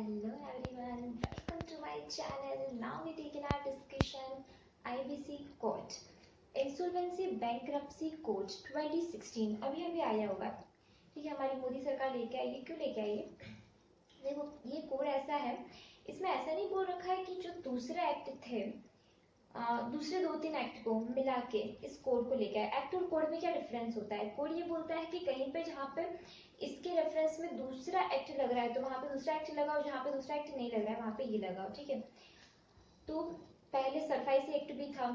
Hello everyone, welcome to my channel. Now we take in our discussion IBC Code, Insolvency Bankruptcy Code 2016. अभी आया होगा, ठीक है। हमारी मोदी सरकार लेके आई है। क्यों लेके आई है? देखो, ये कोड ऐसा है, इसमें ऐसा नहीं बोल रखा है कि जो दूसरे एक्ट थे, दूसरे 2-3 एक्ट को मिला के इस कोड को लेके आए। एक्ट और कोड में क्या डिफरेंस होता है? कोड ये बोलता है कि कहीं पे जहाँ पे इसके रेफरेंस में दूसरा एक्ट लग रहा है तो वहां पे दूसरा एक्ट लगाओ, जहाँ पे दूसरा एक्ट नहीं लग रहा है वहां पे ये लगाओ, ठीक है। तो पहले सरफाइसी एक्ट भी था,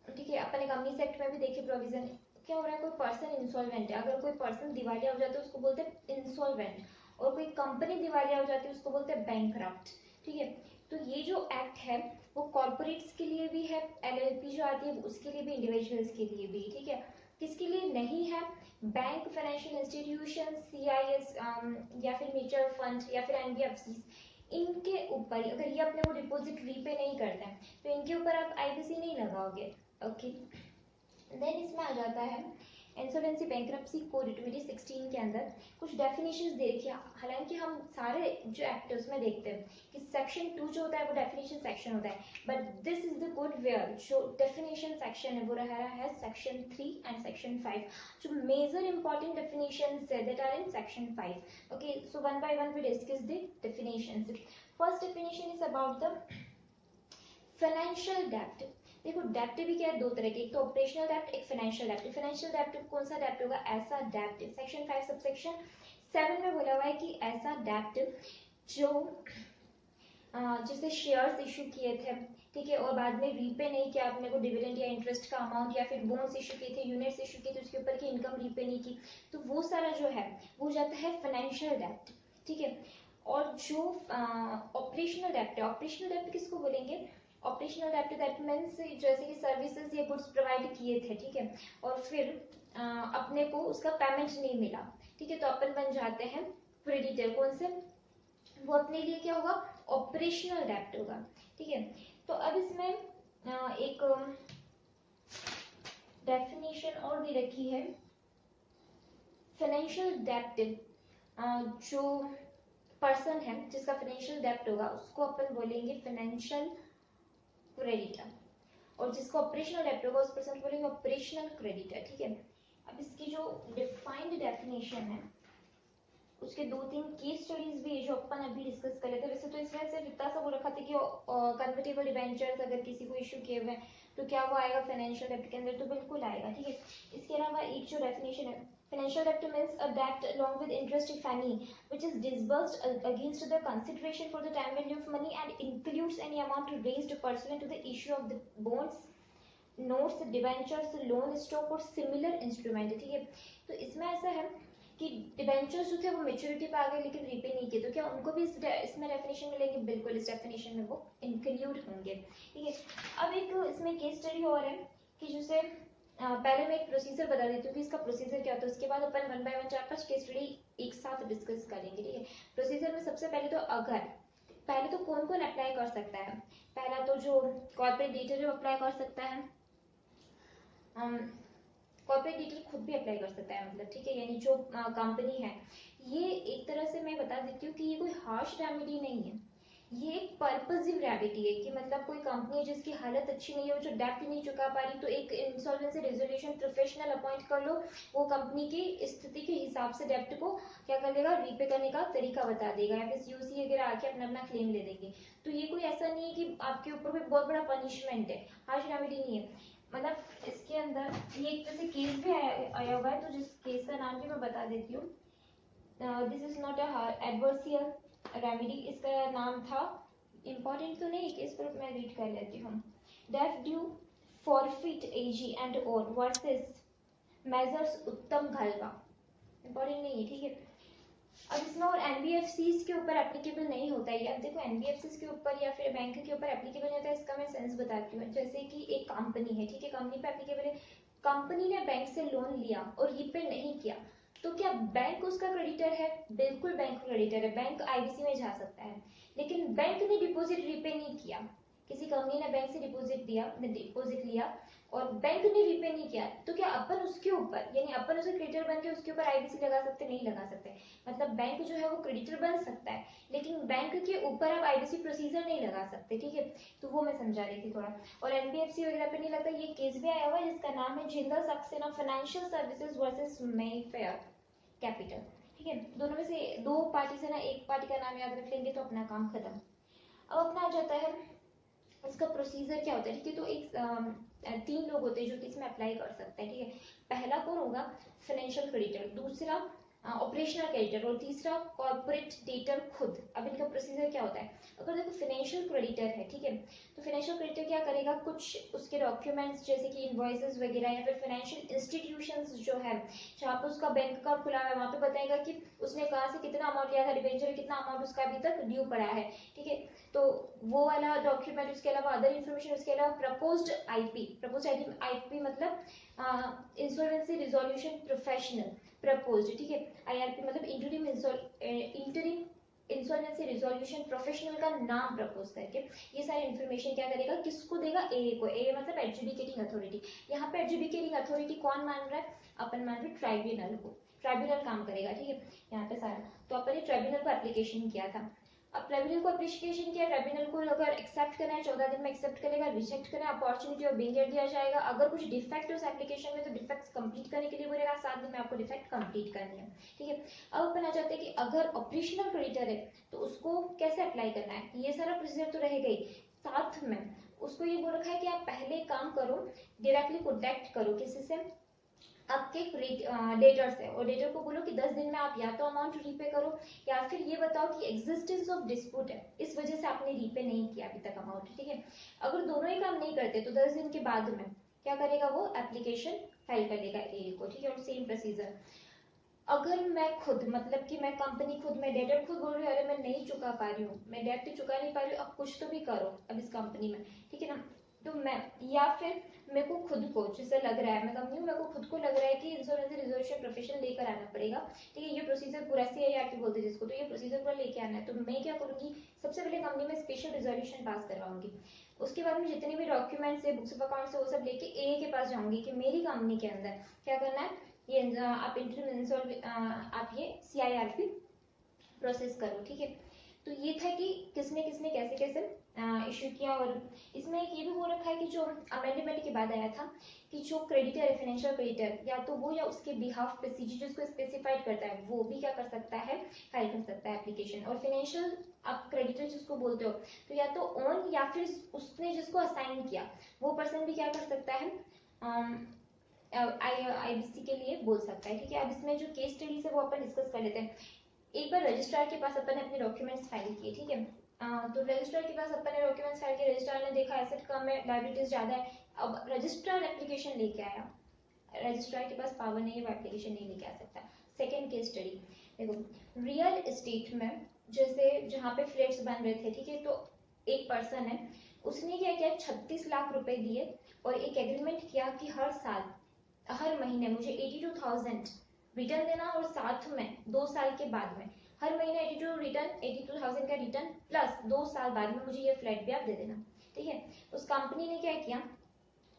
ठीक है। अपने कंपनीज एक्ट में भी देखिए प्रोविजन क्या हो रहा है। कोई पर्सन इंसॉल्वेंट है, अगर कोई पर्सन दिवालिया हो जाता है उसको बोलते हैं इंसॉल्वेंट, और कोई कंपनी दिवालिया हो जाती है उसको बोलते हैं बैंकक्रप्ट, ठीक है। तो ये जो एक्ट है वो कॉर्पोरेट्स के लिए भी है, एलएलपी जो आती है उसके लिए भी, इंडिविजुअल्स के लिए भी, ठीक है। किसके लिए नहीं है? बैंक, फाइनेंशियल इंस्टीट्यूशन, सीआईएस या फिर म्यूचुअल फंड या फिर एनबीएफसी, इनके ऊपर अगर ये अपने को डिपॉजिट रीपे नहीं करते हैं तो इनके ऊपर आप आईबीसी नहीं लगाओगे, ओके। देन इसमें आ जाता है इंसॉल्वेंसी बैंक्रप्सी कोड 2016 के अंदर कुछ डेफिनेशंस दे रखी है। हालांकि हम सारे जो एक्ट है उसमें देखते हैं कि सेक्शन 2 जो होता है वो डेफिनेशन सेक्शन होता है, but this is the code where जो डेफिनेशन सेक्शन है वो रहा है सेक्शन 3 एंड सेक्शन 5। जो मेजर इंपॉर्टेंट डेफिनेशंस है that are in section 5, okay. So one by one we discuss the definitions. First definition is about the financial डेप्ट। देखो, डेप्ट भी क्या है, दो तरह के, एक तो ऑपरेशनल डेप्ट, एक फाइनेंशियल डेप्ट। फाइनेंशियल डेप्ट कौन सा डेप्ट होगा? ऐसा डेप्ट, सेक्शन 5 सबसेक्शन 7 में बोला हुआ है कि ऐसा डेप्ट जो जैसे शेयर्स इशू किए थे, ठीक है, और बाद में रीपे नहीं किया आपने को डिविडेंड या इंटरेस्ट का अमाउंट, या फिर बोन्स इशू किए थे, यूनिट्स इशू किए थे, उसके ऊपर की इनकम रीपे नहीं की, तो वो सारा जो है वो जाता है फाइनेंशियल डेप्ट, ठीक है। और जो ऑपरेशनल डेप्ट है, ऑपरेशनल डेप्ट किसको बोलेंगे? ऑपरेशनल डेप्ट दैट मीन्स जैसे कि सर्विसेज या गुड्स प्रोवाइड किए थे, ठीक है, और फिर अपने को उसका पेमेंट नहीं मिला, ठीक है, तो अपन बन जाते हैं क्रेडिटर। कौन से? वो अपने लिए क्या होगा? ऑपरेशनल डेप्ट होगा, ठीक है। तो अब इसमें एक डेफिनेशन और भी रखी है। फाइनेंशियल डेप्ट, जो पर्सन है जिसका फाइनेंशियल डेप्ट होगा उसको अपन बोलेंगे फाइनेंशियल क्रेडिटर, और जिसको ऑपरेशनल डेप्ट होगा उस पर्सन को बोलेंगे ऑपरेशनल क्रेडिटर, ठीक है। अब इसकी जो डिफाइंड डेफिनेशन है उसके 2-3 केस स्टडीज भी जो अपन अभी डिस्कस कर लेते हैं। वैसे तो इसमें सिर्फ इतना सा वो रखा था कि कन्वर्टेबल डिबेंचर्स अगर किसी को इशू किए हुए हैं तो क्या वो आएगा फाइनेंशियल डेप्ट के अंदर? तो बिल्कुल आएगा, ठीक है। इसके अलावा एक जो डेफिनेशन है, financial debt means a debt along with interest if any which is disbursed against the consideration for the time value of money and includes any amount raised pursuant to the issue of the bonds, notes, debentures, loan stock और similar instrument, ठीक है। तो इसमें ऐसा है कि debentures जो थे वो मेच्योरिटी पे आ गए लेकिन रीपे नहीं किए, तो क्या उनको भी इसमें डेफिनेशन मिलेंगे? बिल्कुल, इस डेफिनेशन में वो इंक्लूड होंगे, ठीक है। अब एक इसमें केस स्टडी और है कि जैसे पहले मैं एक प्रोसीजर बता देती हूँ कि इसका प्रोसीजर क्या होता है, उसके बाद अपन 1 बाय 1 4-5 केस स्टडी एक साथ डिस्कस करेंगे, ठीक है। प्रोसीजर में सबसे पहले तो पहले तो कौन कौन अप्लाई कर सकता है? पहला तो जो कॉर्पोरेट डेटर है वो अप्लाई कर सकता है, कॉर्पोरेट डिटेल खुद भी अप्लाई कर सकता है, मतलब, ठीक है, यानी जो कंपनी है। ये एक तरह से मैं बता देती हूँ कि ये कोई हार्श रेमेडी नहीं है, ये एक पर्पसिव रेमेडी है कि मतलब कोई कंपनी है जिसकी हालत अच्छी नहीं है, जो डेप्ट नहीं चुका पा रही, तो एक इंसॉल्वेंसी रेजोल्यूशन प्रोफेशनल अपॉइंट कर लो, वो कंपनी की स्थिति के हिसाब से डेप्ट को क्या कर लेगा? रीपे करने का तरीका बता देगा, या फिर सीओसी वगैरह आके अपना अपना क्लेम ले देंगे। तो ये कोई ऐसा नहीं है कि आपके ऊपर कोई बहुत बड़ा पनिशमेंट है, हार्श रेमेडी नहीं है। मतलब इसके अंदर ये एक जैसे केस भी आया हुआ है, तो जिस केस का नाम भी मैं बता देती हूँ, दिस इज नॉट एडवर्सियल रेमेडी, इसका नाम था, इंपॉर्टेंट तो नहीं केस पर मैं रीड कर लेती हूँ। डेफ ड्यू फॉरफिट एजी एंड और वर्सेस मेजर्स उत्तम घलवा, इंपॉर्टेंट नहीं है, ठीक है। अब इसमें और एनबीएफसीज के ऊपर एप्लीकेबल नहीं होता है। अब देखो, एनबीएफसीज के ऊपर या फिर बैंक के ऊपर एप्लीकेबल नहीं होता है, इसका मैं सेंस बताती हूँ। जैसे कि एक कंपनी है, ठीक है, कंपनी पे एप्लीकेबल है, कंपनी ने बैंक से लोन लिया और रीपे नहीं किया, तो क्या बैंक उसका क्रेडिटर है? बिल्कुल बैंक क्रेडिटर है, बैंक आईबीसी में जा सकता है। लेकिन बैंक ने डिपॉजिट रीपे नहीं किया, किसी कंपनी ने बैंक से डिपॉजिट लिया और बैंक ने रीपे नहीं किया, तो क्या अपन उसके ऊपर, यानी अपन उसके क्रेडिटर बन के उसके ऊपर आईबीसी लगा सकते? नहीं लगा सकते। मतलब बैंक जो है वो क्रेडिटर बन सकता है लेकिन बैंक के ऊपर आप आईबीसी प्रोसीजर नहीं लगा सकते, ठीक है। तो वो मैं समझा रही थी थोड़ा। और एनबीएफसी वगैरह पे नहीं लगता। ये केस भी आया हुआ है जिसका नाम है Jindal Saxena financial services versus Mayfair capital, ठीक है। दोनों में से दो पार्टी से ना एक पार्टी का नाम याद रख लेंगे तो अपना काम खत्म। अब अपना आ जाता है इसका प्रोसीजर क्या होता है, ठीक है। तो एक 3 लोग होते हैं जो कि इसमें अप्लाई कर सकते हैं, ठीक है। पहला कौन होगा, फाइनेंशियल क्रेडिटर, दूसरा ऑपरेशनल क्रेडिटर और तीसरा कॉर्पोरेट डेटर खुद। अब इनका प्रोसीजर क्या होता है, अगर देखो फाइनेंशियल क्रेडिटर है, ठीक है, तो फाइनेंशियल क्रेडिटर क्या करेगा, कुछ उसके डॉक्यूमेंट्स जैसे कि इनवॉइसेस वगैरह या फिर फाइनेंशियल इंस्टीट्यूशंस जो है जहाँ पे उसका बैंक अकाउंट खुला है वहाँ पे बताएगा कि उसने कहाँ से कितना अमाउंट लिया था डिबेंचर, कितना अमाउंट उसका अभी तक ड्यू पड़ा है, ठीक है। तो वो वाला डॉक्यूमेंट, उसके अलावा अदर इन्फॉर्मेशन, उसके अलावा प्रपोज्ड आईपी मतलब इंश्योरेंस रिजोल्यूशन प्रोफेशनल प्रपोज्ड, ठीक है। आईआरपी मतलब इंटरिम इंश्योरेंस रिजोल्यूशन प्रोफेशनल का नाम प्रपोज करके ये सारी इन्फॉर्मेशन क्या करेगा, किसको देगा, ए को। ए मतलब एडजुडिकेटिंग अथॉरिटी। यहाँ पे एडजुडिकेटिंग अथॉरिटी कौन मान रहा है, अपन मान रहे ट्राइब्यूनल को। ट्राइब्यूनल काम करेगा, ठीक है, यहाँ पे सारा। तो अपन ने ट्राइब्यूनल को एप्लीकेशन किया था। अब ट्राइब्यूनल को एप्लीकेशन किया, ट्राइब्यूनल को अगर एक्सेप्ट करना है 14 दिन में एक्सेप्ट करेगा, रिजेक्ट करना है अपॉर्चुनिटी ऑफ बीइंग दिया जाएगा। अगर कुछ डिफेक्ट है उस एप्लीकेशन में तो डिफेक्ट्स कंप्लीट करने के लिए बोलेगा 7 दिन में आपको डिफेक्ट कंप्लीट करनी है, ठीक है। अब अपन आ जाते हैं कि अगर ऑपरेशनल क्रेडिटर है तो उसको कैसे अप्लाई करना है। ये सारा प्रोसीजर तो रह गई, साथ में उसको ये बोल रखा है कि आप पहले काम करो, डायरेक्टली कॉन्टेक्ट करो किसी से, आपके डेटर से, और डेटर को बोलो कि 10 दिन में आप या तो अमाउंट रीपे करो या फिर ये बताओ कि एग्जिस्टेंस ऑफ डिस्प्यूट है, इस वजह से आपने रीपे नहीं किया अभी तक अमाउंट, ठीक है। अगर दोनों ही काम नहीं करते तो 10 दिन के बाद में क्या करेगा, वो एप्लीकेशन फाइल कर लेगा ए को, ठीक है। और सेम प्रोसीजर अगर मैं खुद मतलब कि मैं कंपनी खुद, मैं डेटर खुद बोल रही हूँ अरे मैं नहीं चुका पा रही हूँ, मैं डेट चुका नहीं पा रही हूँ, अब कुछ तो भी करो अब इस कंपनी में, ठीक है ना। तो मैं या फिर मेरे को खुद को जैसे लग रहा है, मैं कंपनी मेरे को खुद को लग रहा है कि इंश्योरेंस रिजोल्यूशन प्रोफेशन लेकर आना पड़ेगा, ठीक है। ये प्रोसीजर पूरा सीआईआरपी बोलते हैं जिसको, तो ये प्रोसीजर पूरा लेके आना है। तो मैं क्या करूंगी, सबसे पहले कंपनी में स्पेशल रिजोल्यूशन पास करवाऊंगी। उसके बाद में जितने भी डॉक्यूमेंट्स है, बुक्स ऑफ अकाउंट्स है, वो सब लेके ए के पास जाऊंगी कि मेरी कंपनी के अंदर क्या करना है, ये आप आप ये सीआईआरपी प्रोसेस करो, ठीक है। तो ये था कि किसने किसने कैसे कैसे इश्यू किया। और इसमें एक ये भी बोल रखा है कि जो अमेंडमेंट के बाद आया था कि जो क्रेडिटर है, फाइनेंशियल क्रेडिटर, या तो वो या उसके बिहाफ पे सीजी जिसको स्पेसिफाइड करता है वो भी क्या कर सकता है, फाइल कर सकता है एप्लीकेशन। और फाइनेंशियल आप क्रेडिटर जिसको बोलते हो तो या तो ओन या फिर उसने जिसको असाइन किया वो पर्सन भी क्या कर सकता है, आईबीसी के लिए बोल सकता है, ठीक है। अब इसमें जो केस स्टडीज है वो अपन डिस्कस कर लेते हैं। एक बार रजिस्ट्रार के पास अपन ने अपने डॉक्यूमेंट्स फाइल किए, ठीक है। तो रजिस्ट्रार के पास अपन ने डॉक्यूमेंट्स फाइल किए, रजिस्ट्रार ने देखा एसेट कम है, लायबिलिटीज ज्यादा है। अब रजिस्ट्रार एप्लीकेशन लेके आया, रजिस्ट्रार के पास पावर नहीं है, वो एप्लीकेशन नहीं लेके आ सकता। सेकेंड केस स्टडी देखो, रियल एस्टेट में जैसे जहाँ पे फ्लैट्स बन रहे थे, ठीक है, तो एक पर्सन है, उसने क्या किया, 36 लाख रुपए दिए और एक एग्रीमेंट किया कि हर साल हर महीने मुझे 82,000 रिटर्न देना, और साथ में 2 साल के बाद में हर महीने 82,000 का रिटर्न प्लस 2 साल बाद में मुझे ये फ्लैट भी आप दे देना, ठीक है। उस कंपनी ने क्या किया,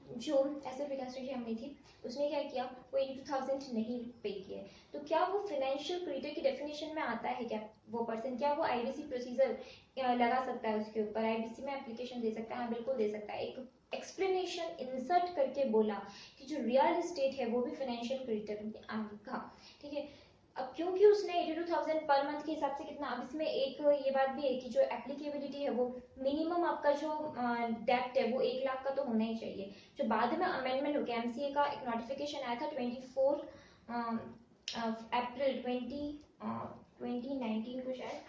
जो एसेट विकास की कंपनी थी उसने क्या किया, वो 82,000 नहीं पे किए। तो क्या वो फाइनेंशियल क्रेडिटर की डेफिनेशन में आता है क्या, वो पर्सन क्या वो आईबीसी प्रोसीजर लगा सकता है, उसके ऊपर आईबीसी में एप्लीकेशन दे सकता है, हाँ बिल्कुल दे सकता है। एक एक्सप्लेनेशन इंसर्ट करके बोला कि जो रियल एस्टेट है वो भी फाइनेंशियल क्रेडिटर में आएगा, ठीक है। अब क्योंकि उसने 82,000 पर मंथ के हिसाब से कितना, अब इसमें एक ये बात भी है कि जो एप्लीकेबिलिटी है वो मिनिमम आपका जो डेप्ट है वो 1 लाख का तो होना ही चाहिए। जो बाद में अमेंडमेंट हो गया, एमसीए का एक नोटिफिकेशन आया था 24 अप्रैल 2019 को शायद,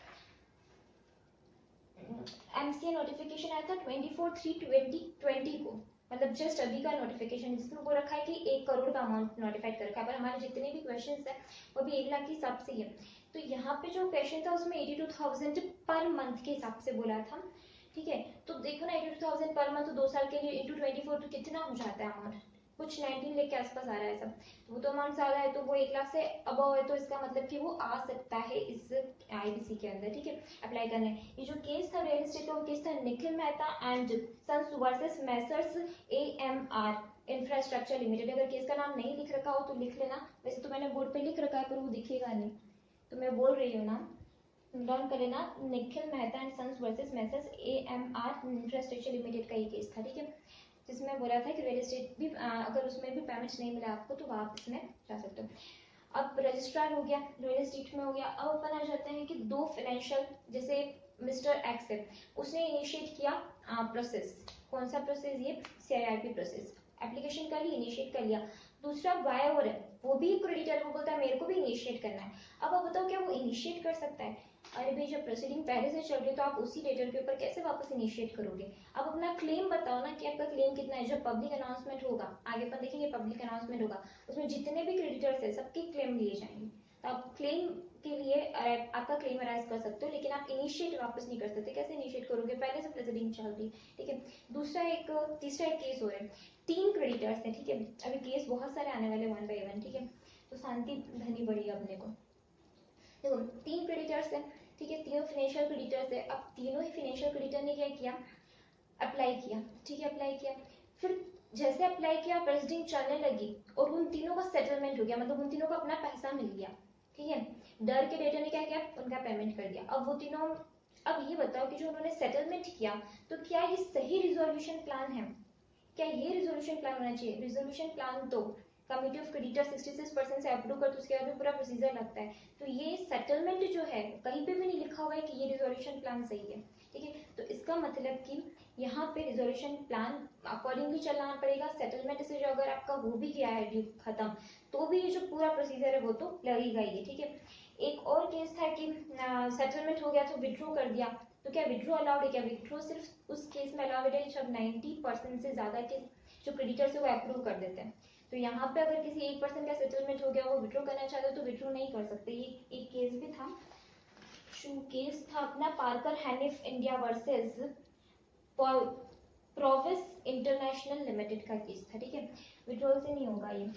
एमसीए नोटिफिकेशन आया था 24/3/2020 को, मतलब जस्ट अभी का नोटिफिकेशन, जिसमें वो रखा है कि 1 करोड़ का अमाउंट नोटिफाइड कर रखा है, पर हमारे जितने भी क्वेश्चंस है वो भी 1 लाख के हिसाब से ही है। तो यहाँ पे जो क्वेश्चन था उसमें 82,000 पर मंथ के हिसाब से बोला था, ठीक है। तो देखो ना 82,000 पर मंथ 2 साल के लिए इंटू 24 तो कितना हो जाता है अमाउंट, कुछ 19 लाख के आसपास आ रहा है सब। तो वो तो अमाउंट ज्यादा है, तो वो 1 लाख से अबव है, तो इसका मतलब कि वो आ सकता है इस आईबीसी के अंदर, ठीक है, अप्लाई करने। ये जो केस था रियल एस्टेट का, वो केस था Nikhil Mehta and sons versus messrs AMR infrastructure limited. अगर केस का नाम नहीं लिख रखा हो तो लिख लेना, वैसे तो मैंने बोर्ड पे लिख रखा है पर वो दिखेगा नहीं, तो मैं बोल रही हूँ नाम, लर्न कर लेना, Nikhil Mehta and sons versus messrs AMR infrastructure limited का ये केस था, ठीक है, जिसमें बोला था कि रियल एस्टेट भी अगर उसमें भी पेमेंट्स नहीं मिला आपको तो आप इसमें जा सकते हो। अब रजिस्ट्रार हो गया, रियल एस्टेट में हो गया। अब अपन आ जाते हैं कि दो फाइनेंशियल, जैसे मिस्टर एक्स है, उसने इनिशिएट किया प्रोसेस, कौन सा प्रोसेस, ये CIRP प्रोसेस, एप्लीकेशन कर ली, इनिशिएट कर लिया। दूसरा वाई और है, वो भी क्रेडिटर, वो बोलता है मेरे को भी इनिशिएट करना है। अब आप बताओ क्या वो इनिशिएट कर सकता है? अरे भाई जब प्रोसीडिंग पहले से चल रही है तो आप उसी डेटर के ऊपर कैसे वापस इनिशिएट करोगे? आप अपना क्लेम बताओ ना कि आपका क्लेम कितना है। जब पब्लिक अनाउंसमेंट होगा, आगे अपन देखेंगे, पब्लिक अनाउंसमेंट होगा, उसमें जितने भी क्रेडिटर्स है सबके क्लेम लिए जाएंगे। तो आप क्लेम के लिए आपका क्लेम अराइज कर सकते हो, लेकिन आप इनिशिएट वापस नहीं कर सकते। कैसे इनिशिएट करोगे? पहले से प्रोसीडिंग चल रही, ठीक है। तीसरा एक केस हो रहा है, 3 क्रेडिटर्स है, ठीक है। अभी केस बहुत सारे आने वाले 1 by 1, ठीक है, तो शांति धनी पड़ेगी अपने को। देखो 3 क्रेडिटर्स है, ठीक है, तीनों फाइनेंशियल क्रेडिटर्स है। अब तीनों ही फाइनेंशियल क्रेडिटर ने क्या किया? अप्लाई किया, ठीक है, अप्लाई किया। फिर जैसे अप्लाई किया, प्रोसीडिंग चलने लगी और उन तीनों का सेटलमेंट हो गया, मतलब उन तीनों को अपना पैसा मिल गया, ठीक है। डर के डेटर ने क्या किया? उनका पेमेंट कर दिया। अब वो तीनों, अब ये बताओ कि जो उन्होंने सेटलमेंट किया, तो क्या ये सही रिजोल्यूशन प्लान है? क्या ये रिजोल्यूशन प्लान होना चाहिए? रिजोल्यूशन प्लान तो कमिटी ऑफ क्रेडिटर 66% से अप्रूव कर, तो उसके बाद में पूरा प्रोसीजर लगता है। तो ये सेटलमेंट जो है कहीं पे भी नहीं लिखा हुआ है कि ये रिजोल्यूशन प्लान सही है, ठीक है। तो इसका मतलब कि यहाँ पे रिजोल्यूशन प्लान अकॉर्डिंगली चलना पड़ेगा। सेटलमेंट से जो अगर आपका हो भी गया है ड्यू खत्म, तो भी ये जो पूरा प्रोसीजर है वो तो लगेगा ही, ठीक है। एक और केस था कि सेटलमेंट हो गया तो विड्रॉ कर दिया, तो क्या विड्रॉ अलाउड है? क्या विड्रॉ सिर्फ उस केस में अलाउड है जब 90% से ज्यादा के जो क्रेडिटर्स है वो अप्रूव कर देते हैं। तो यहाँ पे अगर किसी 1% का सेटलमेंट हो गया, वो विड्रॉ करना चाहते हो तो विड्रॉ नहीं कर सकते। ये एक केस भी था, जो केस था अपना Parker Hannifin India versus Provis International Limited का केस था, ठीक है। विड्रॉल से नहीं होगा ये।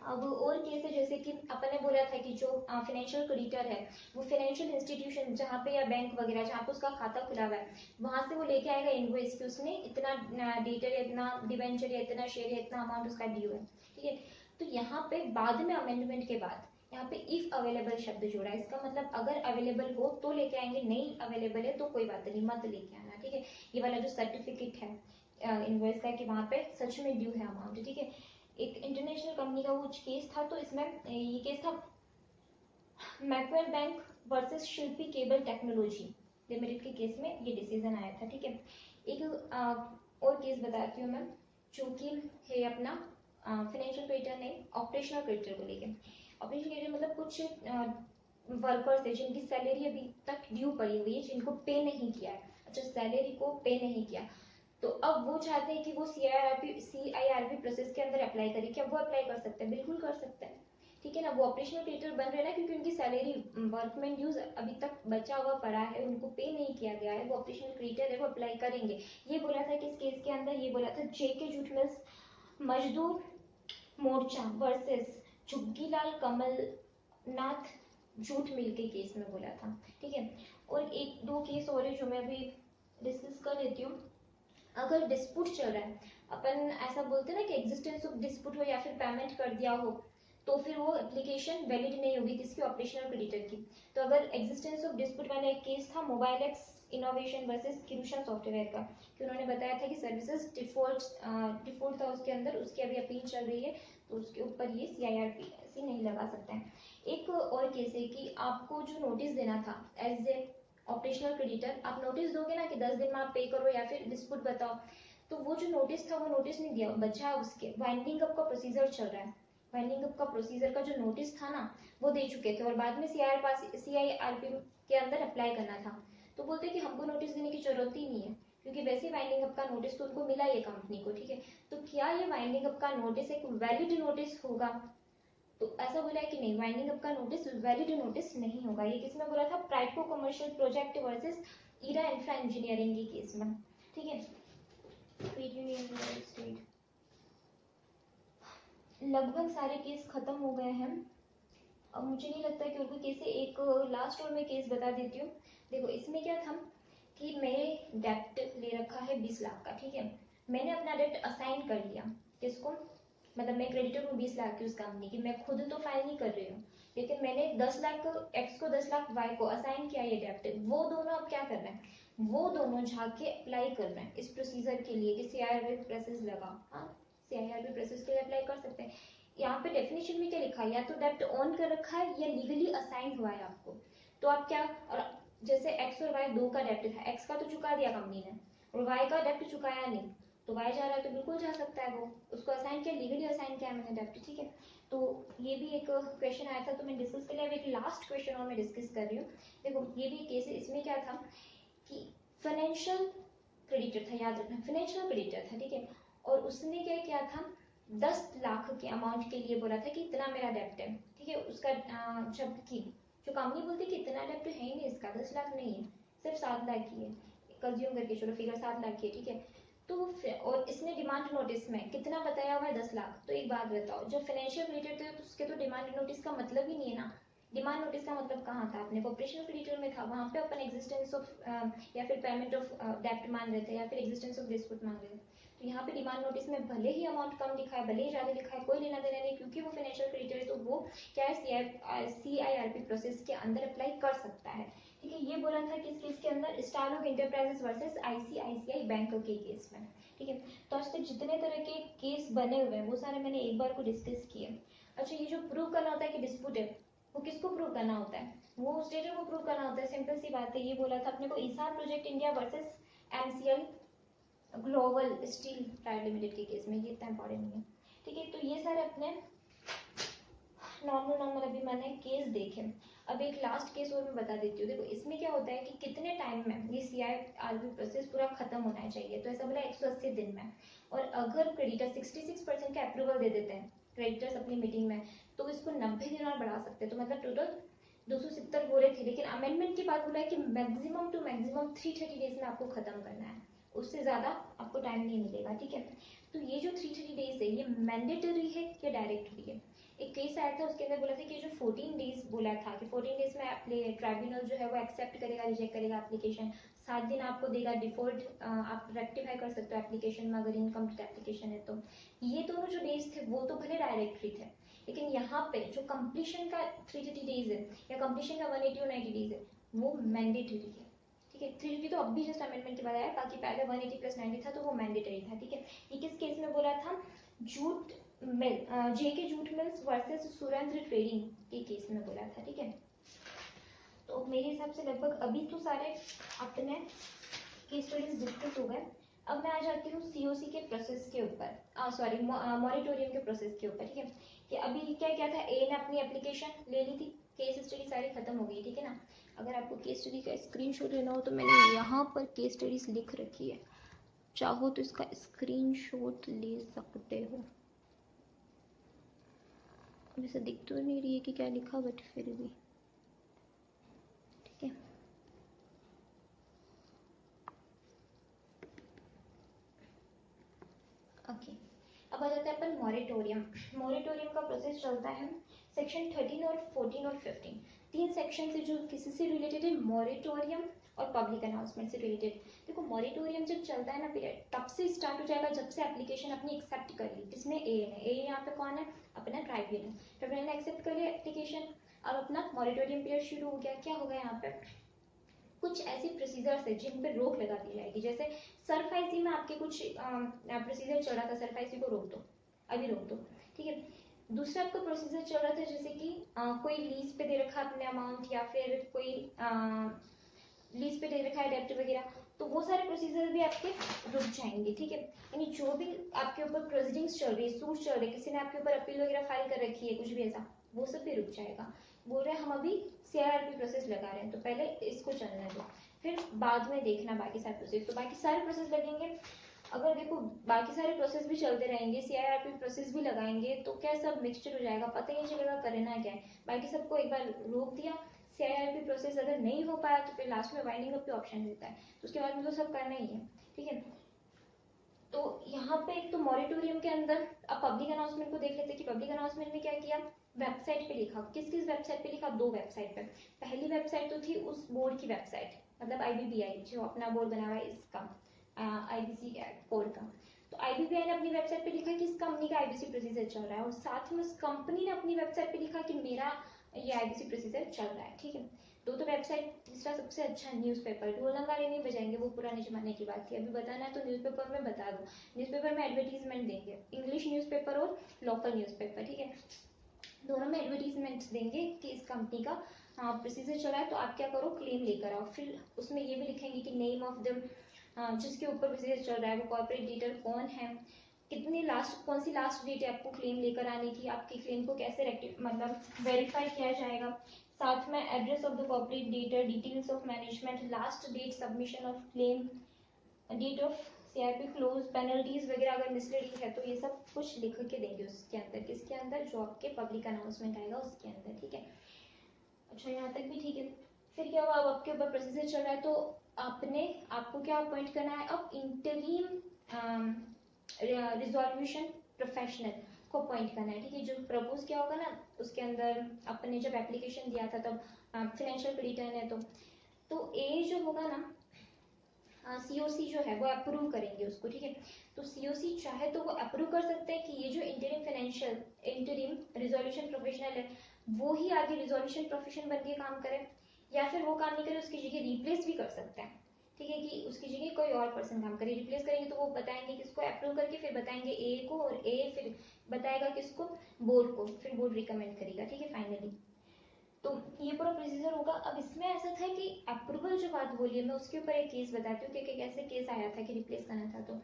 अब और केस है, जैसे कि अपन ने बोला था कि जो फाइनेंशियल क्रेडिटर है, वो फाइनेंशियल इंस्टीट्यूशन जहाँ पे या बैंक वगैरह जहाँ पे उसका खाता खुला हुआ है, वहां से वो लेके आएगा इनवॉइस कि उसने इतना डेटर या इतना डिवेंचर या इतना शेयर या इतना अमाउंट उसका ड्यू है, ठीक है। तो यहाँ पे बाद में अमेंडमेंट के बाद यहाँ पे इफ अवेलेबल शब्द जोड़ा है। इसका मतलब अगर अवेलेबल हो तो लेके आएंगे, नहीं अवेलेबल है तो कोई बात नहीं, मत लेके आना, ठीक है। ये वाला जो सर्टिफिकेट है इनवॉइस का कि वहां पे सच में ड्यू है अमाउंट, ठीक है। एक इंटरनेशनल कंपनी का वो केस था, तो इसमें ये केस था मैक्वेल बैंक वर्सेस शिल्पी केबल टेक्नोलॉजी लिमिटेड के केस में ये डिसीजन आया था, ठीक है। एक और केस बताती हूँ मैं, जो कि है अपना फाइनेंशियल क्रेडिटर नहीं, ऑपरेशनल क्रेडिटर को लेके। ऑपरेशनल क्रेडिटर मतलब कुछ वर्कर्स है जिनकी सैलरी अभी तक ड्यू पड़ी हुई है, जिनको पे नहीं किया है, अच्छा सैलरी को पे नहीं किया, तो अब वो चाहते हैं कि वो CIRP प्रोसेस के अंदर अप्लाई करें। क्या वो अप्लाई कर सकते हैं? बिल्कुल कर सकते हैं, ठीक है ना। वो ऑपरेशनल क्रेडिटर बन रहे हैं ना, क्योंकि उनकी सैलरी वर्कमैन ड्यूज अभी तक बचा हुआ पड़ा है, उनको पे नहीं किया गया है, वो ऑपरेशनल क्रेडिटर है, वो अप्लाई करेंगे। ये बोला था कि इस केस के अंदर, ये बोला था JK जूट मिल्स मजदूर मोर्चा वर्सेस झुग्गीलाल कमलनाथ जूट मिल के केस में बोला था, ठीक है। और एक दो केस और है जो मैं अभी डिस्कस कर लेती हूँ। अगर डिस्प्यूट चल रहा है, अपन ऐसा बोलते हैं ना कि एग्जिस्टेंस ऑफ डिस्प्यूट हो या फिर पेमेंट कर दिया हो, तो फिर वो एप्लीकेशन वैलिड नहीं होगी किसकी? ऑपरेशनल क्रेडिटर की। तो अगर एग्जिस्टेंस ऑफ डिस्प्यूट वाला एक केस था Mobilox Innovation versus Kirusa Software का, कि उन्होंने बताया था कि सर्विसेज डिफॉल्ट था उसके अंदर, उसकी अभी अपील चल रही है, तो उसके ऊपर ये CIRP नहीं लगा सकते हैं। एक और केस है कि आपको जो नोटिस देना था एज ए ऑपरेशनल क्रेडिटर, आप नोटिस दोगे ना कि 10 दिन में आप पे करो या फिर डिस्प्यूट बताओ, तो वो जो नोटिस था वो नोटिस नहीं दिया, बचा उसके वाइंडिंग अप का प्रोसीजर चल रहा है। वाइंडिंग अप का प्रोसीजर का जो नोटिस था ना, वो दे चुके थे और बाद में CIRP के अंदर अप्लाई करना था, तो बोलते कि हमको नोटिस देने की जरूरत ही नहीं है, क्योंकि वैसे वाइंडिंग अप का नोटिस तो उनको मिला ही है कंपनी को, ठीक है। तो क्या ये वाइंडिंग अप का नोटिस एक वैलिड नोटिस होगा? तो ऐसा बोला है कि नहीं, वाइंडिंग अप का नोटिस वैलिड नोटिस नहीं होगा। ये किसमें बोला था? Prideco Commercial Project versus Era Infra Engineering के केस में, ठीक है। लगभग सारे केस खत्म हो गए हैं। अब मुझे नहीं लगता कि और कोई केस है। एक लास्ट और मैं केस बता देती हूँ। देखो इसमें क्या था कि मैंने डेप्ट ले रखा है 20 लाख का, ठीक है। मैंने अपना डेप्ट असाइन कर लिया, किसको? मतलब मैं क्रेडिटर हूँ 20 लाख की उस कंपनी की, मैं खुद तो फाइल नहीं कर रही हूँ, लेकिन मैंने 10 लाख एक्स को 10 लाख वाई को असाइन किया ये डेप्ट, वो दोनों अब क्या कर रहे हैं, वो दोनों जाके अप्लाई कर रहे हैं इस प्रोसीजर के लिए कि सीआईआरबी प्रोसेस लगा। हाँ, सीआईआरबी प्रोसेस के लिए अप्लाई कर सकते हैं। यहाँ पे डेफिनेशन में क्या लिखा है, या तो डेप्ट ऑन कर रखा है या लीगली असाइन हुआ है आपको, तो आप क्या, और जैसे एक्स और वाई दो का डेप्ट था, एक्स का तो चुका दिया कंपनी ने और वाई का डेप्ट चुकाया नहीं, तो वाई जा रहा है तो बिल्कुल जा सकता है, वो उसको असाइन किया, लीगली असाइन किया मैंने डेप्ट, ठीक है। तो ये भी एक क्वेश्चन आया था, तो मैं डिस्कस कर लिया। अब एक लास्ट क्वेश्चन और मैं डिस्कस कर रही हूँ। देखो ये भी केस है, इसमें क्या था कि फाइनेंशियल क्रेडिटर था, याद रखना फाइनेंशियल क्रेडिटर था, ठीक है, और उसने क्या किया था, 10 लाख के अमाउंट के लिए बोला था कि इतना मेरा डेप्ट है, ठीक है। उसका जबकि जो कंपनी बोलती है कि इतना डेप्ट है ही नहीं इसका, 10 लाख नहीं है, सिर्फ 7 लाख की है, कंज्यूम करके चलो फिगर 7 लाख की है, ठीक है। तो और इसने डिमांड नोटिस में कितना बताया हुआ है, 10 लाख। तो एक बात बताओ, जो फाइनेंशियल क्रेडिटर थे उसके तो डिमांड नोटिस का मतलब ही नहीं है ना। डिमांड नोटिस का मतलब कहाँ था, अपने ऑपरेशनल क्रेडिटर में था, वहां पे अपन एग्जिस्टेंस ऑफ या फिर पेमेंट ऑफ डेप्ट मान रहे थे या फिर एग्जिस्टेंस ऑफ डिस्प्यूट मान रहे थे। तो यहाँ पे डिमांड नोटिस में भले ही अमाउंट कम लिखा है, भले ही ज्यादा लिखा है, कोई लेना देना नहीं, क्योंकि वो फाइनेंशियल क्रेडिटर है, तो वो क्या है, सीआईआरपी प्रोसेस के अंदर अप्लाई कर सकता है, ठीक है। ये बोला था किस केस के अंदर, स्टारलोक इंटरप्राइजेस वर्सेस आईसीआईसीआई बैंक के केस में, ठीक है। तो आज तक जितने तरह के केस बने हुए हैं वो सारे मैंने एक बार को डिस्कस किए। अच्छा, ये जो प्रूव करना होता है कि डिस्प्यूट है, वो किसको प्रूव करना होता है, वो स्टेटर को प्रूव करना होता है, सिंपल सी बात है। ये बोला था अपने को, Essar Project India versus MCL Global Steel Private Limited के केस में, ये इतना इंपॉर्टेंट नहीं है, ठीक है। तो ये सारे अपने नॉर्मल अभी मैंने केस देखे। अब एक लास्ट केस और मैं बता देती हूँ। देखो इसमें क्या होता है कि कितने टाइम में ये सीआईआरबी प्रोसेस पूरा खत्म होना चाहिए, तो ऐसा बोला 180 दिन में। और अगर क्रेडिटर 66% का अप्रूवल दे देते हैं क्रेडिटर्स अपनी मीटिंग में, तो इसको 90 दिन और बढ़ा सकते हैं, तो मतलब टोटल 270 बोले थे, लेकिन अमेंडमेंट की बात बोला है कि मैक्सिमम टू मैक्सिमम 330 डेज में आपको खत्म करना है, उससे ज्यादा आपको टाइम नहीं मिलेगा, ठीक है। तो ये जो 330 डेज है, ये मैंडेटरी है या डायरेक्टरी है। एक केस आया था, उसके अंदर बोला था कि जो 14 डेज बोला था कि 14 डेज में ट्राइब्यूनल जो है वो एक्सेप्ट करेगा, रिजेक्ट करेगा एप्लीकेशन, 7 दिन आपको देगा डिफॉल्ट, आप रेक्टिफाई कर सकते हो एप्लीकेशन में अगर इनकम्प्लीट एप्लीकेशन है तो। ये दोनों जो डेज थे वो तो भले डायरेक्टरी थे, लेकिन यहाँ पे जो कंप्लीशन का 330 डेज है या कंप्लीशन का 180 और 90 डेज है, वो मैंडेटरी है, ठीक है। 330 तो अब भी जस्ट अमेंडमेंट के बाद आया, बाकी पहले 180 प्लस 90 था तो वो मैंडेटरी था, ठीक है। ये किस केस में बोला था, jute mill, JK Jute Mills versus Surendra Trading के केस में बोला था, ठीक है। तो मेरे हिसाब से लगभग अभी तो सारे अपने केस स्टडीज डिस्कस हो गए। अब मैं आ जाती हूँ सीओसी के प्रोसेस के ऊपर, सॉरी मॉरिटोरियम के प्रोसेस के ऊपर, ठीक है। कि अभी क्या क्या था, ए ने अपनी एप्लीकेशन ले ली थी, केस स्टडी सारी खत्म हो गई, ठीक है ना। अगर आपको केस स्टडी का स्क्रीनशॉट लेना हो तो मैंने यहाँ पर केस स्टडीज लिख रखी है, चाहो तो इसका स्क्रीनशॉट ले सकते हो। वैसे दिख तो नहीं रही है कि क्या लिखा, बट फिर भी ठीक है। ओके, अब आ जाते हैं अपन मॉरिटोरियम। मॉरिटोरियम का प्रोसेस चलता है सेक्शन 13 और 14 और 15, तीन सेक्शन से जो किसी से रिलेटेड है, मॉरिटोरियम और पब्लिक अनाउंसमेंट से रिलेटेड। देखो मॉरिटोरियम जब चलता है ना पीरियड, तब से स्टार्ट हो जाएगा जब से एप्लीकेशन अपनी एक्सेप्ट कर ली, जिसमें ए है, ए यहाँ पे कौन है, अपना ट्राइब्यूनल, ट्राइब्यूनल ने एक्सेप्ट कर लिया एप्लीकेशन। अब अपना मॉरिटोरियम पीरियड शुरू हो गया। क्या होगा यहाँ पे, कुछ ऐसी प्रोसीजर्स है जिन पर रोक लगा दी जाएगी, जैसे सरफाइसी में आपके कुछ प्रोसीजर चल रहा था, सरफाइसी को रोक दो, अभी रोक दो, ठीक है। दूसरा आपका प्रोसीजर चल रहा था जैसे कि कोई लीज पे दे रखा अपने अमाउंट, या फिर कोई लीज पे दे रखा है डेप्ट वगैरह, तो वो सारे प्रोसीजर भी आपके रुक जाएंगे, ठीक है। यानी जो भी आपके ऊपर प्रोसीडिंग्स चल रही है, सूट चल रही है, किसी ने आपके ऊपर अपील वगैरह फाइल कर रखी है, कुछ भी ऐसा, वो सब भी रुक जाएगा। बोल रहे हैं हम अभी सीआरआरपी प्रोसेस लगा रहे हैं, तो पहले इसको चलने दो, फिर बाद में देखना बाकी सारे प्रोसेस। तो बाकी सारे प्रोसेस लगेंगे। अगर देखो बाकी सारे प्रोसेस भी चलते रहेंगे, सीआईआरपी प्रोसेस भी लगाएंगे, तो क्या सब मिक्सचर हो जाएगा, पता ही नहीं चलेगा करना क्या है। बाकी सबको एक बार रोक दिया, सीआईआरपी प्रोसेस अगर नहीं हो पाया तो फिर लास्ट में वाइंडिंग अप ऑप्शन देता है, तो उसके बाद में तो सब करना ही है, ठीक है। तो यहाँ पे एक तो मॉरिटोरियम के अंदर अब पब्लिक अनाउंसमेंट को देख लेते हैं कि पब्लिक अनाउंसमेंट में क्या किया, वेबसाइट पे लिखा, किस किस वेबसाइट पे लिखा, दो वेबसाइट पे। पहली वेबसाइट तो थी उस बोर्ड की वेबसाइट, मतलब आईबीबीआई जो अपना बोर्ड बना हुआ है इसका, आईबीसी कोड का। तो आईबीबीआई ने अपनी वेबसाइट पे लिखा कि इस कंपनी का आईबीसी प्रोसीजर चल रहा है, और साथ में उस कंपनी ने अपनी वेबसाइट पे लिखा कि मेरा ये आईबीसी प्रोसीजर चल रहा है, ठीक है। दो तो वेबसाइट, तीसरा सबसे अच्छा न्यूज़पेपर। ढोल नगाड़े नहीं बजाएंगे, वो पुराने जमाने की बात थी। अभी बताना है तो न्यूज़पेपर में बता दो, न्यूज़पेपर में एडवर्टीजमेंट देंगे, इंग्लिश न्यूज़पेपर और लोकल न्यूज़पेपर, ठीक है, दोनों में एडवर्टीजमेंट देंगे कि इस कंपनी का प्रोसीजर चला है, तो आप क्या करो, क्लेम लेकर आओ। फिर उसमें ये भी लिखेंगे कि नेम ऑफ द जिसके ऊपर प्रोसीजर चल रहा है, वो कॉर्पोरेट डीटर कौन है, कितनी लास्ट, कौन सी लास्ट डेट है आपको क्लेम लेकर आने की, आपके क्लेम को कैसे मतलब वेरीफाई किया जाएगा, साथ में address of the corporate debtor, details of management, last date submission of claim, date of CRP close, penalties वगैरह अगर मिसलीडिंग है तो ये सब कुछ लिख के देंगे उसके अंदर, किसके अंदर, जो आपके पब्लिक अनाउंसमेंट आएगा उसके अंदर, ठीक है। अच्छा, यहाँ तक भी ठीक है। फिर क्या हुआ, अब आपके ऊपर प्रोसीजर चल रहा है, तो आपको क्या अपॉइंट करना है, अब इंटरिम रिजोल्यूशन प्रोफेशनल को अपॉइंट करना है, ठीक है। जो प्रपोज किया होगा ना, उसके अंदर अपने जब एप्लीकेशन दिया था तब फाइनेंशियल क्रेडिटर है, तो ए जो होगा ना, सीओसी जो है वो अप्रूव करेंगे उसको, ठीक है। तो सीओसी चाहे तो वो अप्रूव कर सकते हैं कि ये जो इंटरिम रिजोल्यूशन प्रोफेशनल है वो ही आगे रिजोल्यूशन प्रोफेशन बन के काम करे, या फिर वो काम नहीं करे उसकी जगह रिप्लेस भी कर सकते हैं, ठीक है, कि उसकी जगह कोई और पर्सन काम करे। रिप्लेस करेंगे तो वो बताएंगे किसको, अप्रूव करके फिर बताएंगे ए को, और ए फिर बताएगा किसको, बोर्ड को, फिर बोर्ड रिकमेंड करेगा, ठीक है, फाइनली। तो ये पूरा प्रोसीजर होगा। अब इसमें ऐसा था कि अप्रूवल जो बात बोली है, मैं उसके ऊपर एक केस बताती हूँ कि कैसे केस आया था कि रिप्लेस करना था। तो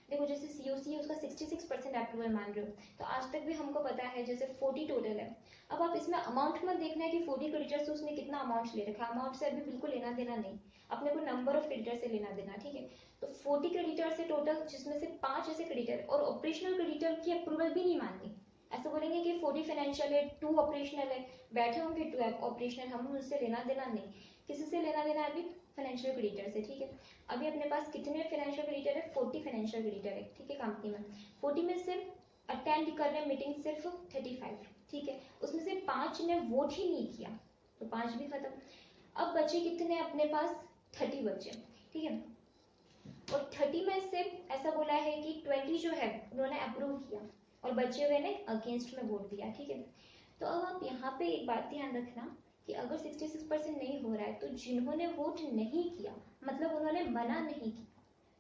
देखो, जैसे सीओसी है उसका 66% अप्रूवल मान रहे हो, तो आज तक भी हमको पता है जैसे 40 टोटल है। अब आप इसमें अमाउंट मत देखना है कि 40 क्रेडिटर से उसने कितना अमाउंट ले रखा है, अमाउंट से अभी बिल्कुल लेना देना नहीं, अपने को नंबर ऑफ क्रेडिटर से लेना देना, ठीक है। तो 40 क्रेडिटर से टोटल, जिसमें से 5 ऐसे क्रेडिटर और ऑपरेशनल क्रेडिटर की अप्रूवल भी नहीं माननी। ऐसा बोलेंगे कि 40 फाइनेंशियल है, 2 ऑपरेशनल है, बैठे होंगे 12 ऑपरेशनल, हम उनसे लेना देना नहीं। किसी से लेना देना अभी, फाइनेंशियल क्रेडिटर से, ठीक है। अभी अपने पास कितने फाइनेंशियल क्रेडिटर है, 40 फाइनेंशियल क्रेडिटर है, ठीक है, कंपनी में। 40 में से अटेंड कर रहे हैं मीटिंग सिर्फ 35, ठीक है, उसमें से 5 ने वोट ही नहीं किया, तो 5 भी खत्म। अब बचे कितने अपने पास, 30 बचे, ठीक है। और 30 में से ऐसा बोला है कि 20 जो है उन्होंने अप्रूव किया और बचे हुए ने अगेंस्ट में वोट दिया, ठीक है। तो अब आप यहाँ पे एक बात ध्यान रखना कि अगर 66% नहीं हो रहा है, तो जिन्होंने वोट नहीं किया, मतलब उन्होंने मना नहीं किया,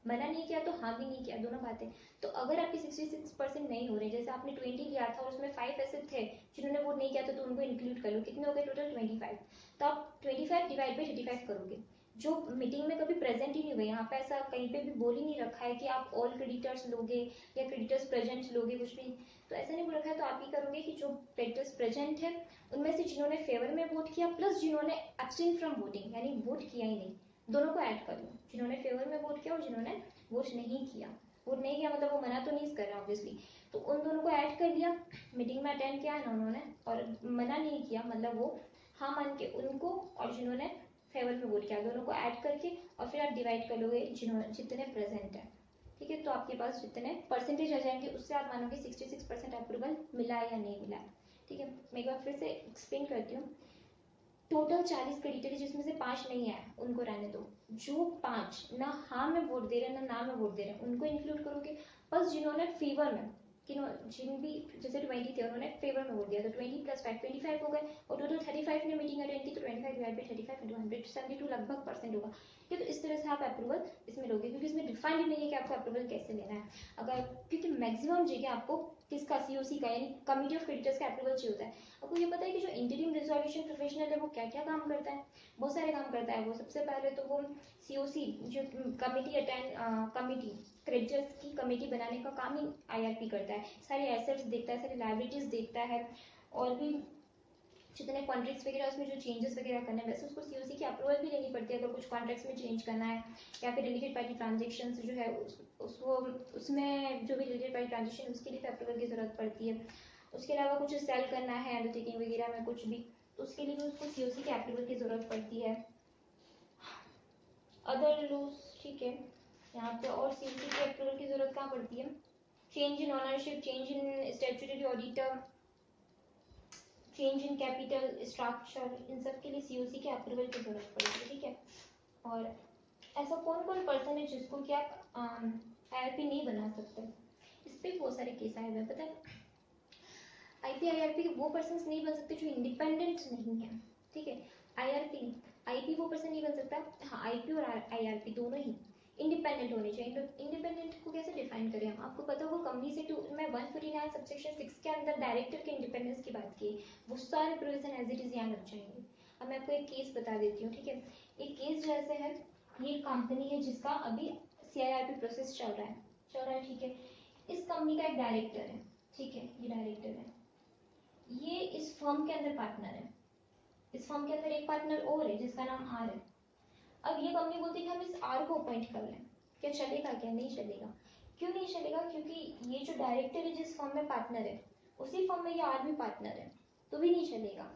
मना नहीं किया तो हाँ भी नहीं किया, दोनों बातें। तो अगर आपके 66% नहीं हो रहे, जैसे आपने 20 लिया था और उसमें 5 ऐसे थे जिन्होंने वोट नहीं किया था, तो उनको इंक्लूड कर लो, कितने हो गए टोटल, 25। तो आप 25 डिवाइड बाई 35 करोगे, जो मीटिंग में कभी प्रेजेंट ही नहीं हुए, यहाँ पे ऐसा कहीं पे भी बोल ही नहीं रखा है कि आप ऑल क्रेडिटर्स लोगे या क्रेडिटर्स प्रेजेंट लोगे, कुछ भी तो ऐसा नहीं बोल रखा है। तो आप ही करोगे कि जो क्रेडिटर्स प्रेजेंट है उनमें से जिन्होंने फेवर में वोट किया प्लस जिन्होंने एब्सटेन फ्रॉम वोटिंग यानी वोट किया ही नहीं, दोनों को ऐड कर लो, जिन्होंने फेवर में वोट किया और जिन्होंने वोट नहीं किया। वोट नहीं किया मतलब वो मना तो नहीं कर रहा ऑब्वियसली, तो उन दोनों को ऐड कर लिया, मीटिंग में अटेंड किया ना उन्होंने, और मना नहीं किया मतलब वो हाँ मान के उनको, और जिन्होंने फेवर में वोट किया दोनों को ऐड करके, और फिर आप डिवाइड कर लोगे जिन्होंने जितने प्रेजेंट है, ठीक है। तो आपके पास जितने परसेंटेज आ जाएंगे उससे आप मानोगे 66% अप्रूवल मिला है या नहीं मिला है, ठीक है। मैं एक बार फिर से एक्सप्लेन करती हूँ। टोटल 40 क्रेडिटर है जिसमें से 5 नहीं है, उनको रहने दो। जो 5 ना हाँ में वोट दे रहे हैं ना में वोट दे रहे हैं उनको इंक्लूड करोगे, बस जिन्होंने फेवर में, जिन भी जैसे 20 थे उन्होंने फेवर में वोट दिया, तो 20 प्लस 5 25 हो गए, और टोटल 35 ने मीटिंग अटेंड की, तो 25 डिवाइड बाई 35 इंटू 172 लगभग परसेंट होगा, ठीक है। तो इस तरह से आप अप्रूवल इसमें लोगे, क्योंकि इसमें डिफाइंड नहीं है कि आपको अप्रूवल कैसे लेना है। अगर क्योंकि मैक्सिमम जगह आपको किसका, सीओसी का यानी कमिटी ऑफ क्रेडिटर्स का अप्रूवल चाहिए होता है। आपको ये पता है कि जो इंटरिम रिजोल्यूशन प्रोफेशनल है वो क्या क्या काम करता है, बहुत सारे काम करता है वो। सबसे पहले तो वो सीओसी जो कमिटी क्रेडिटर्स की कमेटी बनाने का काम ही आईआरपी करता है, सारे एसेट्स देखता है, सारी लायबिलिटीज देखता है, और भी जितने कॉन्ट्रैक्ट्स वगैरह उसमें जो चेंजेस वगैरह करने हैं, वैसे उसको सीओसी की अप्रूवल भी लेनी पड़ती है अगर कुछ कॉन्ट्रैक्ट्स में चेंज करना है, या फिर रिलेटेड पार्टी ट्रांजेक्शन जो है उसको उसमें जो भी रिलेटेड पार्टी ट्रांजेक्शन उसके लिए अप्रूवल की जरूरत पड़ती है। उसके अलावा कुछ सेल करना है अंडरटेकिंग वगैरह में कुछ भी, तो उसके लिए भी उसको सीओसी के अप्रूवल की जरूरत पड़ती है। अदर रूल्स, ठीक है, यहाँ पे और सीओसी के अप्रूवल की जरूरत कहाँ पड़ती है, change in ownership, change in statutory auditor, change in capital structure, इन सब के लिए सीओसी के अप्रूवल की जरूरत पड़ेगी, ठीक है। और ऐसा कौन कौन पर्सन है जिसको क्या आईआरपी नहीं बना सकते, इस पे बहुत सारे केस आए हुए हैं, पता है। आईपी आईआरपी वो पर्सन नहीं बन सकते जो इंडिपेंडेंट नहीं है, ठीक है। आईआरपी आईपी वो पर्सन नहीं बन सकता, हाँ आईपी और आईआरपी दोनों ही इंडिपेंडेंट होने चाहिए। तो इंडिपेंडेंट को कैसे डिफाइन करें हम, आपको पता होगा कंपनी से टू मैं 149 सबसेक्शन 6 के अंदर डायरेक्टर के इंडिपेंडेंस की बात की, वो सारे प्रोविजन एज इट इज यहाँ लग जाएंगे। अब मैं आपको एक केस बता देती हूँ, ठीक है। एक केस जैसे है, ये कंपनी है जिसका अभी सीआईआरपी प्रोसेस चल रहा है, ठीक है। इस कंपनी का एक डायरेक्टर है, ठीक है, ये डायरेक्टर है, ये इस फर्म के अंदर पार्टनर है, इस फर्म के अंदर एक पार्टनर और है जिसका नाम आर है। अब ये कंपनी बोलती है कि हम इस आर को अपॉइंट कर लें, क्या चलेगा, क्या नहीं चलेगा? क्यों नहीं चलेगा? क्योंकि ये जो डायरेक्टर है जिस फर्म में पार्टनर है, उसी फर्म में ये आर भी पार्टनर है, तो भी नहीं चलेगा।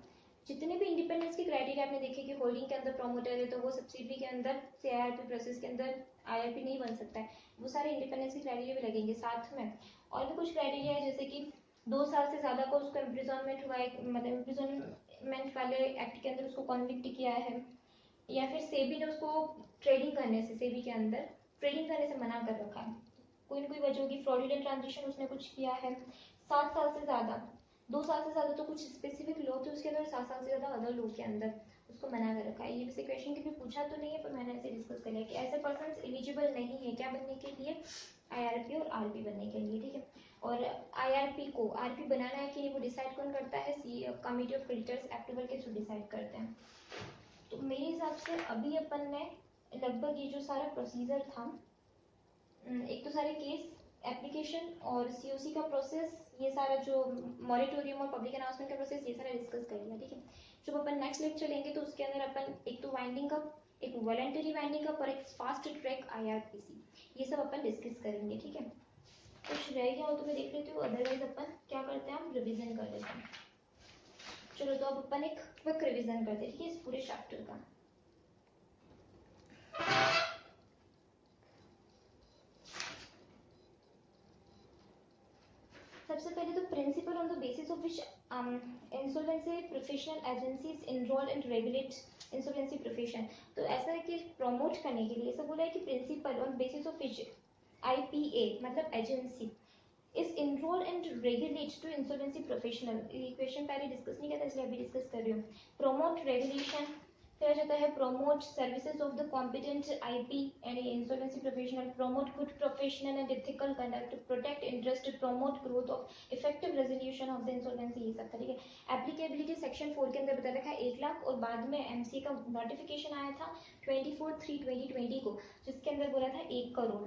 जितने भी इंडिपेंडेंस के क्राइटेरिया आपने देखे कि होल्डिंग के अंदर प्रोमोटर है तो वो सब्सिडरी के अंदर सीआईआरपी प्रोसेस के अंदर आईआरपी नहीं बन सकता है, वो सारे इंडिपेंडेंस के क्राइटेरिया भी लगेंगे साथ में। और भी कुछ क्राइटेरिया है जैसे कि 2 साल से ज्यादा को उसको इम्प्रिजनमेंट हुआ है, मतलब इम्प्रिजनमेंट वाले एक्ट के अंदर उसको कॉन्विक्ट किया है, या फिर सेबी ने उसको ट्रेडिंग करने से, सेबी के अंदर ट्रेडिंग करने से मना कर रखा है, कोई ना कोई वजह होगी, फ्रॉडुलेंट ट्रांजेक्शन उसने कुछ किया है, 7 साल से ज्यादा, 2 साल से ज्यादा तो कुछ स्पेसिफिक लॉ थे उसके अंदर, 7 साल से ज्यादा अदर लॉ के अंदर उसको मना कर रखा है। ये वैसे क्वेश्चन कभी पूछा तो नहीं है, पर मैंने ऐसे डिस्कस कर लिया कि ऐसे पर्सन एलिजिबल नहीं है क्या बनने के लिए, आईआरपी और आरपी बनने के लिए, ठीक है। और आईआरपी को आरपी बनाना है कि नहीं वो डिसाइड कौन करता है, कमिटी ऑफ क्रेडिटर्स अप्रूवल के थ्रू डिसाइड करते हैं। तो मेरे हिसाब से अभी अपन ने लगभग ये जो सारा प्रोसीजर था, एक तो सारे केस एप्लीकेशन और सीओसी का प्रोसेस, ये सारा जो मॉरिटोरियम और पब्लिक अनाउंसमेंट का प्रोसेस, ये सारा डिस्कस कर लिया, ठीक है। जब अपन नेक्स्ट लेक्चर लेंगे तो उसके अंदर अपन एक तो वाइंडिंग अप, एक वॉलंटरी वाइंडिंग अप और एक फास्ट ट्रैक आईआरपीसी, ये सब अपन डिस्कस करेंगे, ठीक है। कुछ रह गया हो तो मैं देख लेती हूँ, अदरवाइज अपन क्या करते हैं, हम रिविजन कर लेते हैं। चलो तो अब अपन एक क्विक रिविजन करते हैं, ठीक है, इस पूरे चैप्टर का। सबसे पहले तो principle on the basis of which insolvency professional agencies enrol and regulate insolvency profession. तो ऐसा है कि प्रमोट करने के लिए ऐसा बोला है कि principle on basis of which IPA मतलब agency is enrol and regulate to insolvency professional. ये क्वेश्चन पहले डिस्कस नहीं किया था इसलिए अभी डिस्कस कर रही हूँ। प्रमोट रेगुलेशन, फिर जाता है promote services of the competent IP and insolvency professional, promote good professional and ethical conduct, protect interest, promote growth of effective resolution of the insolvency, ये सब था, ठीक है। एप्लीकेबिलिटी सेक्शन 4 के अंदर बता रखा है 1 लाख, और बाद में एमसीए का नोटिफिकेशन आया था 24/3/2020 को, जिसके अंदर बोला था 1 करोड़।